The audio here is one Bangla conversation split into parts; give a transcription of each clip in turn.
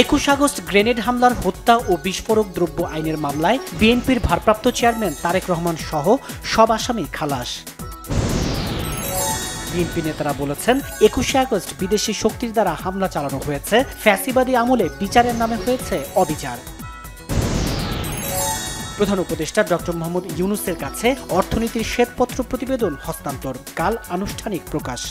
21 আগস্ট গ্রেনেড হামলার হত্যা ও বিস্ফোরক দ্রব্য আইনের মামলায় বিএনপির ভারপ্রাপ্ত চেয়ারম্যান তারেক রহমান সহ সব আসামি খালাস। বিএনপি নেতারা বলেছেন 21 আগস্ট বিদেশি শক্তির দ্বারা হামলা চালানো হয়েছে, ফ্যাসিবাদী আমলে বিচারের নামে হয়েছে অবিচার। প্রধান উপদেষ্টা ডক্টর মোহাম্মদ ইউনূসের কাছে অর্থনীতির শ্বেতপত্র প্রতিবেদন হস্তান্তর, কাল আনুষ্ঠানিক প্রকাশ।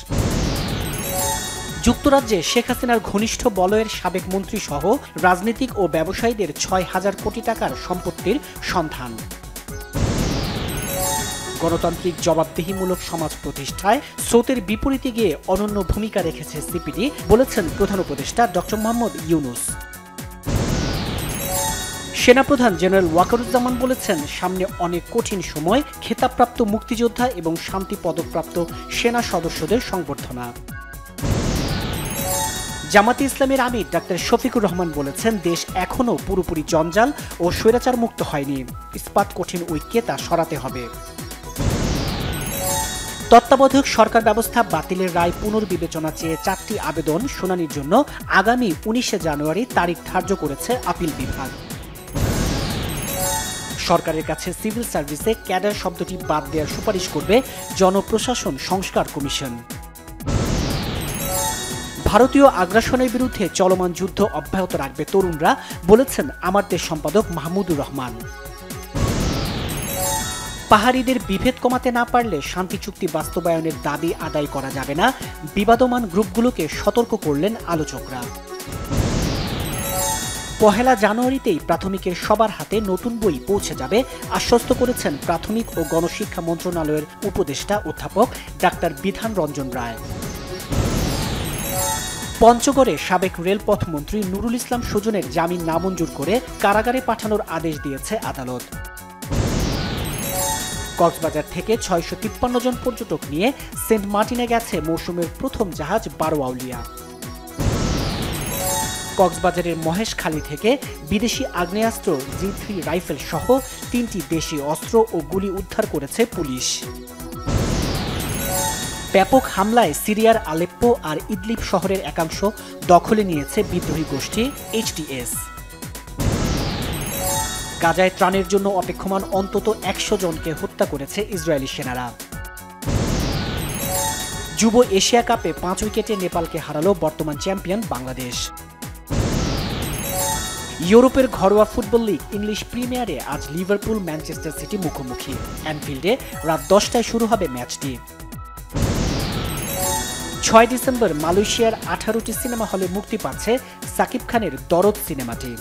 যুক্তরাজ্যে শেখ হাসিনার ঘনিষ্ঠ বলয়ের সাবেক মন্ত্রী সহ রাজনীতিক ও ব্যবসায়ীদের 6,000 কোটি টাকার সম্পত্তির সন্ধান। গণতান্ত্রিক জবাবদিহিমূলক সমাজ প্রতিষ্ঠায় স্রোতের বিপরীতে গিয়ে অনন্য ভূমিকা রেখেছে সিপিডি, বলেছেন প্রধান উপদেষ্টা ডক্টর মোহাম্মদ ইউনূস। সেনাপ্রধান জেনারেল ওয়াকারুজ্জামান বলেছেন, সামনে অনেক কঠিন সময়, খেতাবপ্রাপ্ত মুক্তিযোদ্ধা এবং শান্তি পদকপ্রাপ্ত সেনা সদস্যদের সংবর্ধনা। জামাতে ইসলামের আমির ডাক্তার শফিকুর রহমান বলেছেন, দেশ এখনও পুরোপুরি জঞ্জাল ও স্বৈরাচার মুক্ত হয়নি, ইস্পাত কঠিন ঐক্যে তা সরাতে হবে। তত্ত্বাবধায়ক সরকার ব্যবস্থা বাতিলের রায় পুনর্বিবেচনা চেয়ে 4টি আবেদন শুনানির জন্য আগামী 19 জানুয়ারি তারিখ ধার্য করেছে আপিল বিভাগ। সরকারের কাছে সিভিল সার্ভিসে ক্যাডার শব্দটি বাদ দেওয়ার সুপারিশ করবে জনপ্রশাসন সংস্কার কমিশন। ভারতীয় আগ্রাসনের বিরুদ্ধে চলমান যুদ্ধ অব্যাহত রাখবে তরুণরা, বলেছেন আমার দেশ সম্পাদক মাহমুদুর রহমান। পাহাড়িদের বিভেদ কমাতে না পারলে শান্তি চুক্তি বাস্তবায়নের দাবি আদায় করা যাবে না, বিবাদমান গ্রুপগুলোকে সতর্ক করলেন আলোচকরা। পহেলা জানুয়ারিতেই প্রাথমিকের সবার হাতে নতুন বই পৌঁছে যাবে, আশ্বস্ত করেছেন প্রাথমিক ও গণশিক্ষা মন্ত্রণালয়ের উপদেষ্টা অধ্যাপক ডাক্তার বিধান রঞ্জন রায়। পঞ্চগড়ে সাবেক রেলপথ মন্ত্রী নুরুল ইসলাম সুজনের জামিন নামঞ্জুর করে কারাগারে পাঠানোর আদেশ দিয়েছে আদালত। কক্সবাজার থেকে 653 জন পর্যটক নিয়ে সেন্ট মার্টিনে গেছে মৌসুমের প্রথম জাহাজ বারোয়াউলিয়া। কক্সবাজারের মহেশখালী থেকে বিদেশি আগ্নেয়াস্ত্র G3 রাইফেল সহ 3টি দেশি অস্ত্র ও গুলি উদ্ধার করেছে পুলিশ। ব্যাপক হামলায় সিরিয়ার আলেপ্পো আর ইদলিব শহরের একাংশ দখলে নিয়েছে বিদ্রোহী গোষ্ঠী HTS। গাজায় ত্রাণের জন্য অপেক্ষমান অন্তত 100 জনকে হত্যা করেছে ইসরায়েলি সেনারা। যুব এশিয়া কাপে 5 উইকেটে নেপালকে হারালো বর্তমান চ্যাম্পিয়ন বাংলাদেশ। ইউরোপের ঘরোয়া ফুটবল লিগ ইংলিশ প্রিমিয়ারে আজ লিভারপুল ম্যানচেস্টার সিটি মুখোমুখি। অ্যানফিল্ডে রাত 10টায় শুরু হবে ম্যাচটি। 6 ডিসেম্বর মালয়েশিয়ার 18টি সিনেমা হলে মুক্তি পাচ্ছে সাকিব খানের দরদ সিনেমাটি।